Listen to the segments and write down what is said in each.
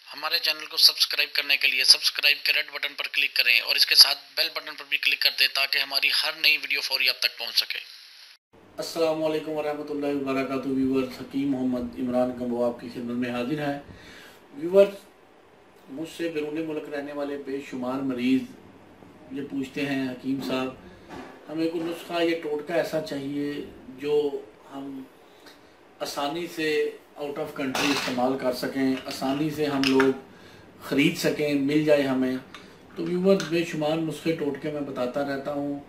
हमारे चैनल को सब्सक्राइब करने के लिए सब्सक्राइब के रेड बटन पर क्लिक करें और इसके साथ बेल बटन पर भी क्लिक कर दें ताकि हमारी हर नई वीडियो फौरी आप तक पहुंच सके। अस्सलाम वालेकुम वरहमतुल्लाहि वबरकातुहू। व्यूअर्स, हकीम मोहम्मद इमरान कम्बो आपकी खिदमत में हाजिर है। व्यूअर्स, मुझसे बैरून मुल्क रहने वाले बेशुमार मरीज़ ये पूछते हैं, हकीम साहब हमें कोई नुस्खा या टोटका ऐसा चाहिए जो हम आसानी से आउट ऑफ कंट्री इस्तेमाल कर सकें, आसानी से हम लोग ख़रीद सकें, मिल जाए हमें। तो व्यूअर्स, बेशुमार नुस्खे टोटके मैं बताता रहता हूँ,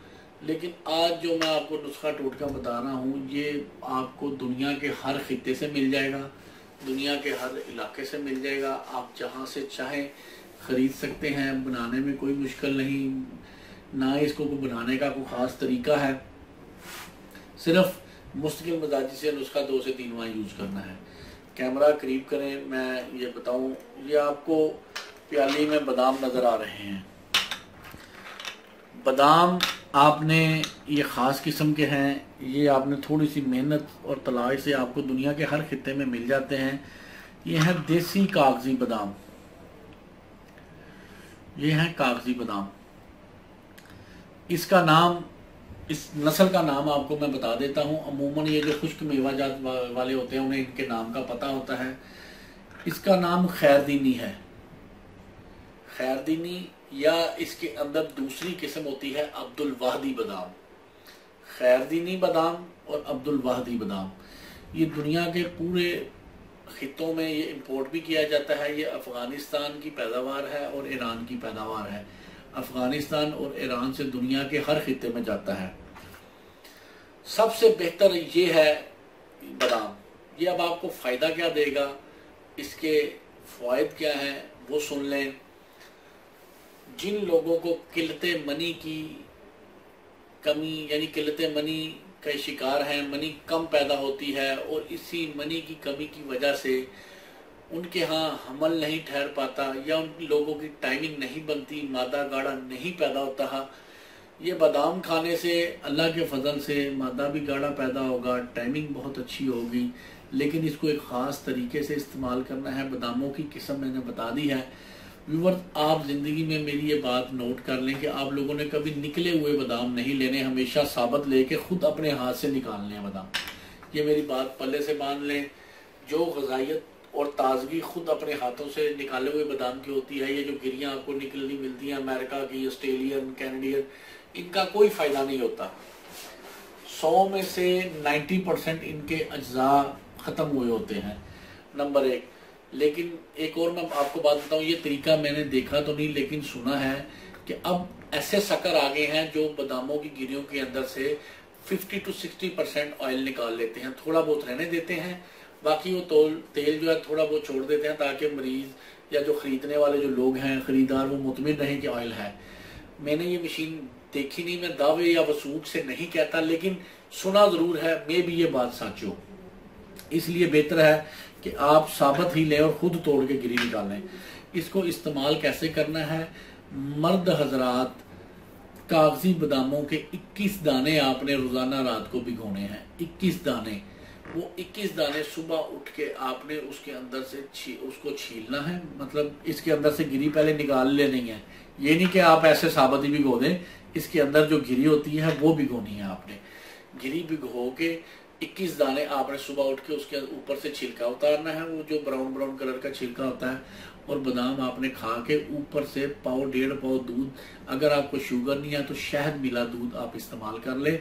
लेकिन आज जो मैं आपको नुस्खा टोटका बता रहा हूँ ये आपको दुनिया के हर खित्ते से मिल जाएगा, दुनिया के हर इलाके से मिल जाएगा। आप जहाँ से चाहें ख़रीद सकते हैं, बनाने में कोई मुश्किल नहीं, ना इसको बनाने का कोई ख़ास तरीका है। सिर्फ मुस्तकिल मिजाजी से नुस्खा 2 से 3 बार यूज़ करना है। कैमरा करीब करें, मैं ये बताऊं, ये आपको प्याली में बादाम नज़र आ रहे हैं। बादाम आपने ये ख़ास किस्म के हैं, ये आपने थोड़ी सी मेहनत और तलाश से आपको दुनिया के हर खित्ते में मिल जाते हैं। ये हैं देसी कागजी बादाम, ये हैं कागजी बादाम। इसका नाम, इस नस्ल का नाम आपको मैं बता देता हूँ। अमूमन ये जो खुश्क मेवाजात वाले होते हैं उन्हें इनके नाम का पता होता है। इसका नाम खैरदीनी है, खैरदीनी, या इसके अंदर दूसरी किस्म होती है अब्दुल वाहदी बादाम। खैरदीनी बादाम और अब्दुल वाहदी बादाम ये दुनिया के पूरे खित्तों में ये इंपोर्ट भी किया जाता है। ये अफ़गानिस्तान की पैदावार है और ईरान की पैदावार है। अफ़गानिस्तान और ईरान से दुनिया के हर खित्ते में जाता है। सबसे बेहतर ये है बादाम। ये अब आपको फ़ायदा क्या देगा, इसके फ़वाइद क्या हैं वो सुन लें। जिन लोगों को किल्लते मनी की कमी यानी किल्लते मनी का शिकार हैं, मनी कम पैदा होती है और इसी मनी की कमी की वजह से उनके यहाँ हमल नहीं ठहर पाता या उन लोगों की टाइमिंग नहीं बनती, मादा गाढ़ा नहीं पैदा होता, ये बादाम खाने से अल्लाह के फजल से मादा भी गाढ़ा पैदा होगा, टाइमिंग बहुत अच्छी होगी। लेकिन इसको एक ख़ास तरीके से इस्तेमाल करना है। बादामों की किस्म मैंने बता दी है। व्यूअर्स, आप ज़िंदगी में मेरी ये बात नोट कर लें कि आप लोगों ने कभी निकले हुए बादाम नहीं लेने, हमेशा साबित लेके खुद अपने हाथ से निकालने हैं बादाम। ये मेरी बात पल्ले से मान लें। जो ग़िज़ाइयत और ताजगी खुद अपने हाथों से निकाले हुए बादाम की होती है, ये जो गिरियाँ आपको निकलनी मिलती हैं अमेरिका की, ऑस्ट्रेलियन, कैनेडियन, इनका कोई फ़ायदा नहीं होता। 100 में से 90% इनके अज्जा ख़त्म हुए होते हैं, नंबर 1। लेकिन एक और मैं आपको बात बताऊं, ये तरीका मैंने देखा तो नहीं लेकिन सुना है कि अब ऐसे शक्कर आ गए हैं जो बादामों की गिरियों के अंदर से 50 to 60% ऑयल निकाल लेते हैं। थोड़ा बहुत रहने देते हैं, बाकी वो तेल जो है थोड़ा बहुत छोड़ देते हैं ताकि मरीज या जो खरीदने वाले जो लोग हैं, खरीदार, वो मुतमिन रहें कि ऑयल है। मैंने ये मशीन देखी नहीं, मैं दावे या वसूख से नहीं कहता, लेकिन सुना ज़रूर है। मे भी ये बात सच हो, इसलिए बेहतर है कि आप साबित ही लें और खुद तोड़ के गिरी निकालें। इसको इस्तेमाल कैसे करना है, मर्द हजरात, कागजी बादामों के 21 दाने आपने रोजाना रात को भिगोने हैं। 21 दाने, वो 21 दाने सुबह उठ के आपने उसके अंदर से उसको छीलना है। मतलब इसके अंदर से गिरी पहले निकाल लेनी है, ये नहीं कि आप ऐसे साबित ही भिगो दें। इसके अंदर जो गिरी होती है वो भिगोनी है आपने। गिरी भिगो के 21 दाने आपने सुबह उठ के उसके ऊपर से छिलका उतारना है, वो जो ब्राउन ब्राउन कलर का छिलका होता है। और बादाम आपने खा के ऊपर से 1.5 पाव दूध, अगर आपको शुगर नहीं है तो शहद मिला दूध आप इस्तेमाल कर ले।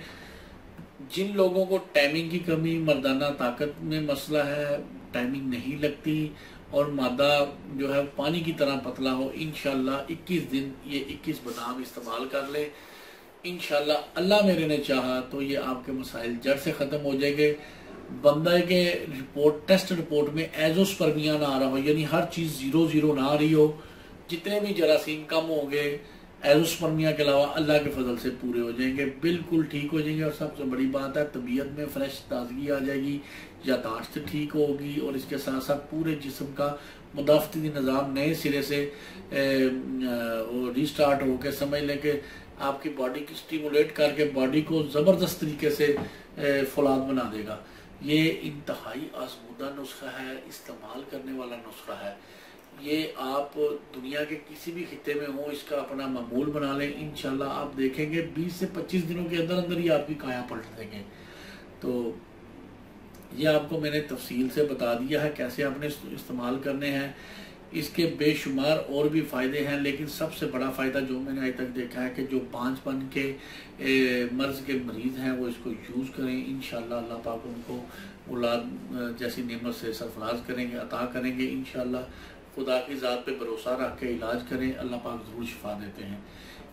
जिन लोगों को टाइमिंग की कमी, मर्दाना ताकत में मसला है, टाइमिंग नहीं लगती और मादा जो है पानी की तरह पतला हो, इंशाल्लाह 21 दिन ये 21 बादाम इस्तेमाल कर ले। इंशाल्लाह अल्लाह मेरे ने चाहा तो ये आपके मसाइल जड़ से ख़त्म हो जाएंगे। बंदा के रिपोर्ट, टेस्ट रिपोर्ट में एजोस्पर्मिया ना आ रहा हो, यानी हर चीज़ 0 ना आ रही हो, जितने भी जरासीम कम होंगे, एजोस्पर्मिया के अलावा अल्लाह के फजल से पूरे हो जाएंगे, बिल्कुल ठीक हो जाएंगे। और सबसे बड़ी बात है, तबीयत में फ्रेश ताजगी आ जाएगी, यादाश्त ठीक होगी और इसके साथ साथ पूरे जिस्म का मुदाफ़ती निज़ाम नए सिरे से रिस्टार्ट होकर, समझ लें कि आपकी बॉडी की स्टिमुलेट करके बॉडी को ज़बरदस्त तरीके से फौलाद बना देगा। ये इंतहाई आजमूदा नुस्खा है, इस्तेमाल करने वाला नुस्खा है। ये आप दुनिया के किसी भी खिते में हो, इसका अपना मामूल बना लें। इंशाल्लाह आप देखेंगे 20 से 25 दिनों के अंदर अंदर ही आपकी काया पलट देंगे। तो ये आपको मैंने तफसील से बता दिया है कैसे आपने इस्तेमाल करने हैं। इसके बेशुमार और भी फ़ायदे हैं, लेकिन सबसे बड़ा फ़ायदा जो मैंने अभी तक देखा है कि जो बांझपन के मर्ज़ के मरीज़ हैं वो इसको यूज़ करें। इंशाल्लाह अल्लाह पाक उनको औलाद जैसी नेमत से सरफराज करेंगे, अता करेंगे। इंशाल्लाह खुदा की ज़ात पे भरोसा रख के इलाज करें, अल्लाह पाक ज़रूर शिफा देते हैं।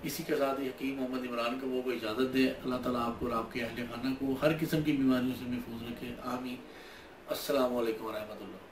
इसी के साथ ही हकीम मोहम्मद इमरान को वो इजाज़त दे। अल्लाह ताला आपको और आपके अहल खाना को हर किस्म की बीमारियों से महफूज रखे। आमीन। अस्सलामु अलैकुम व रहमतुल्लाह।